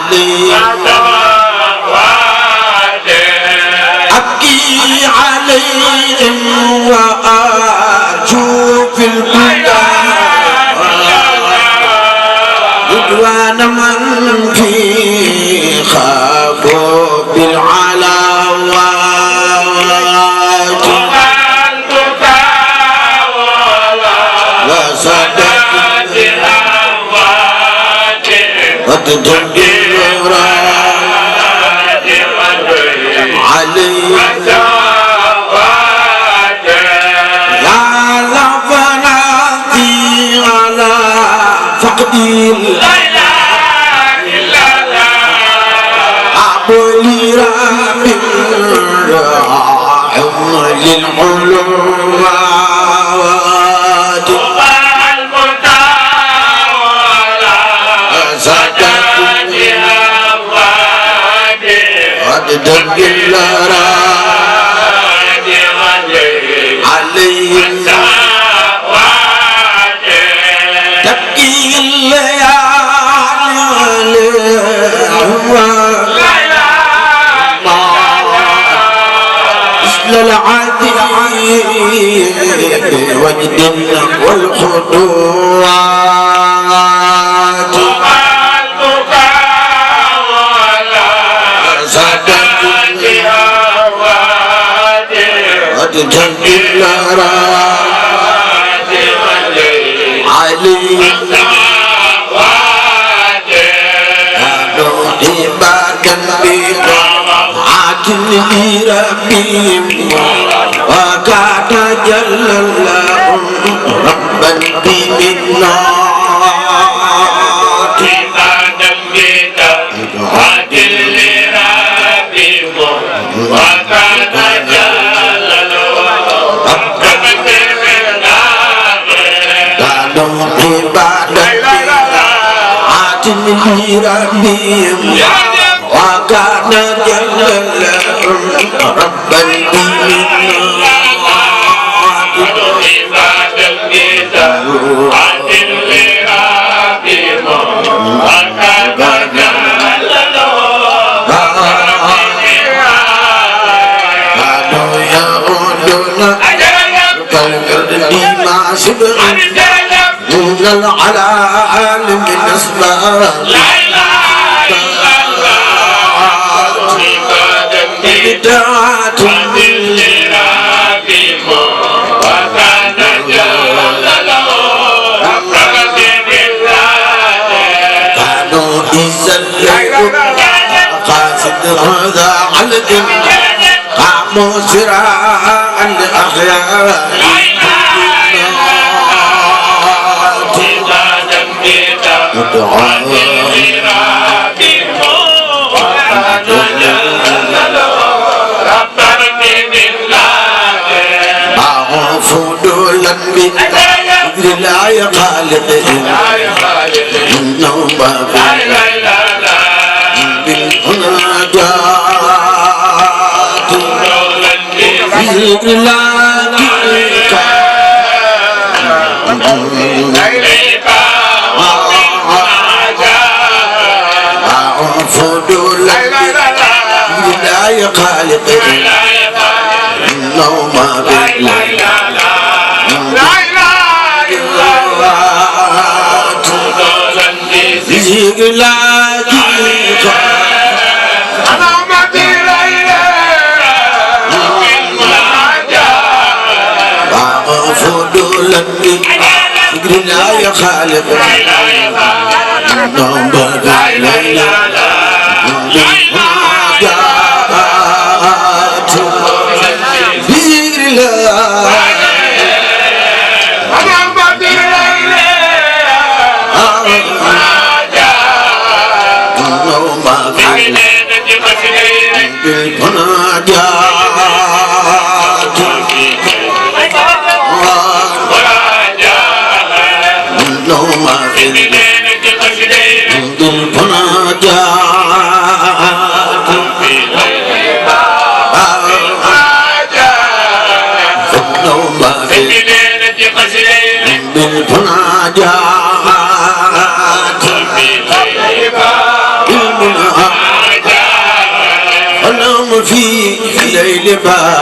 علي أبكي عليهم وأرجو في البلاد رضوان من في خافوا بالعلاوات وصدقت قد تدبر علي يا لفناتي على فقدي أعبلي رب للعلوات قد تدل عليهم تبكي الليالي مثل العادي وجد والخطوات قد تنزل علي كانوا عبادا بطاعة ربهم وكان جل لهم ربا بمنات عبادا بطاعة ربهم وكان جل ربهم وكان جل ربا كانوا يعودون بما شبه دون العالم الأسباب لا إله إلا الله بدعة بالإرادة وكان جل له كانوا إذا قاصد هذا على قاموا سراعا لأحياء فضولا بذكر لا يخالد إنه باب بالهناجات بذكر لا فضولا لا يخالد إنه باب لا يا خالق بالمناجات إلى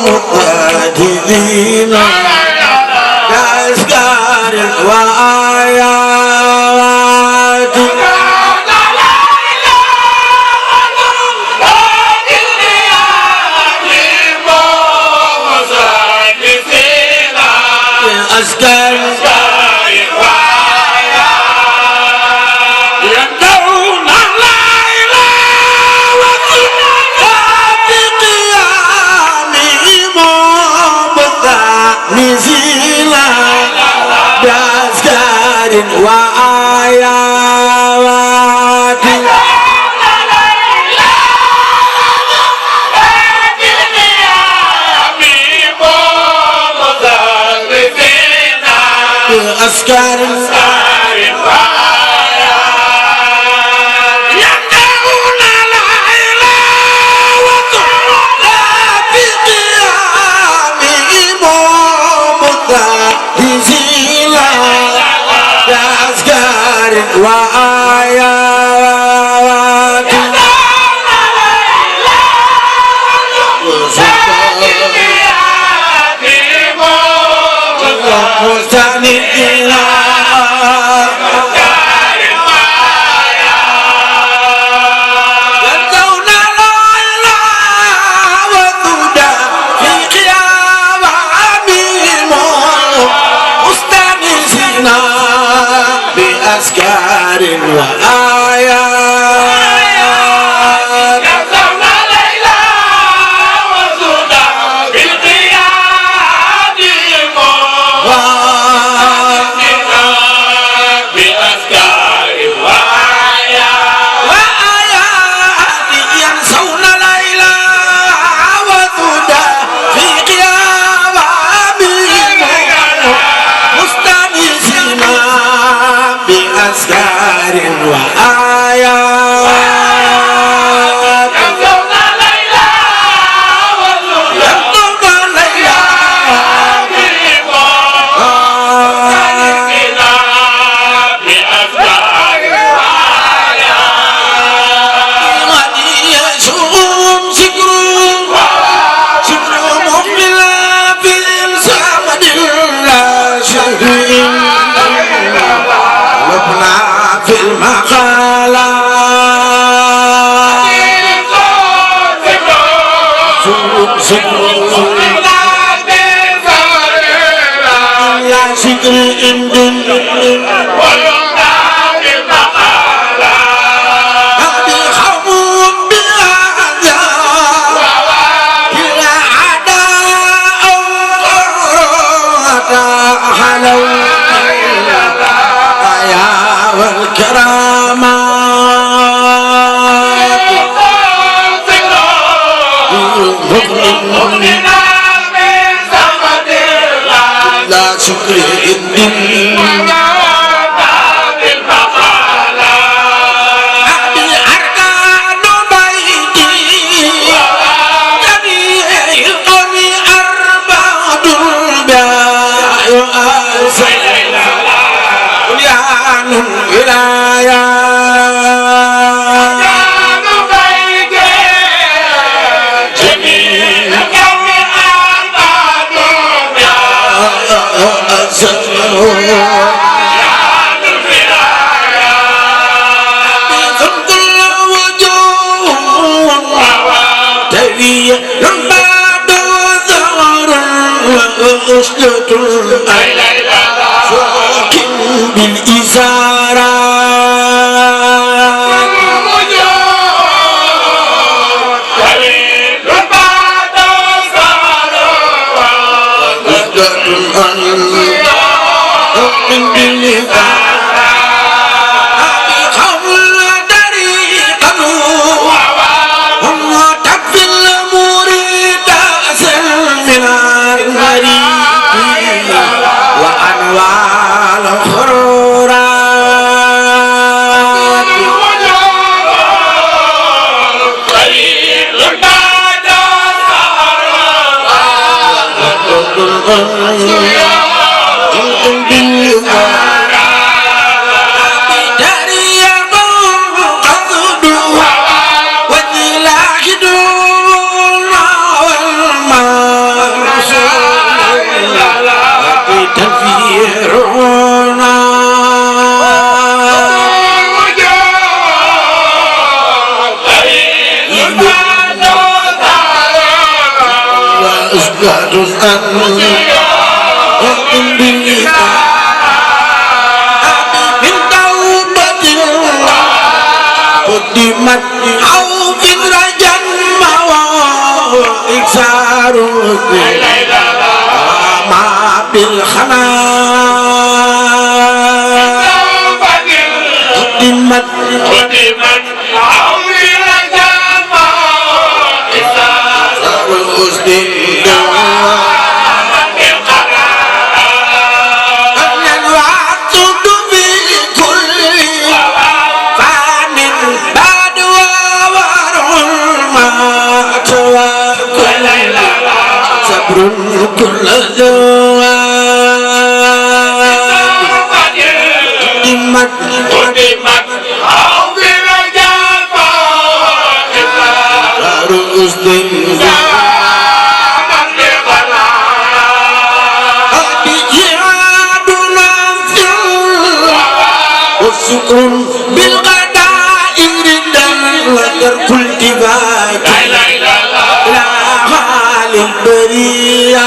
مقاتلين كأسكار وآيات أسكار يدعون لا إله في قيامهم مبتئسين بأسكار وآيات أسكار يدعون لا إله في قيامهم مبتئسين بأسكار وآيات مستندين يدعون لا إله وثودا في قيامهم مستأنسين بأسكار وآيات يدعون لا إله وثودا في بأسكار وآيات ينسون لا إله وثودا في قيامهم مستأنسين بأسكار وآيات يدعون لا إله وثودا يدعون لا في المقالات لا شكر هذه خوف بهذا كلا عداء حلو يا والكرامات لا شكر الدين هذه أركان بيتي جميع القوم أربعة الباء بنيان الولايات ثم الوجوه تلي بعد ثغر وأسلة فوق بالإزارات من قبل طريقا هم تكفي المريد من المريد وأنواع الخرورات والماء قدمت أو فكرة إكسار ما بالخنا قدمت أو فكرة إكسار كل جواب قدمت أو برجال إكسار وشكر بالغداء ردا وترك التباك لا حال البرية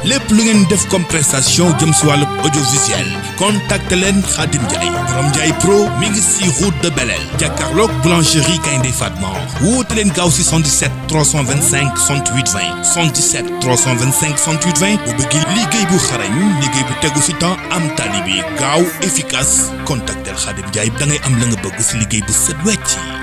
lépp lu ngeen def comme prestation jëm si wàllu audiovisuel contacte leen Khadim Ndiaye borom Ndiaye Pro mi ngi si route de Belel jàkkaarloog boulangerie Gaynde Fatma woote leen gaaw si 77 325 68 20 77 325 68 20 bu bëgg liggéey bu xarañ liggéey bu tegu si temps am tali bi gaaw efficace contactel Khadim Ndiaye da ngay am la nga bëgg si liggéey bu set wecc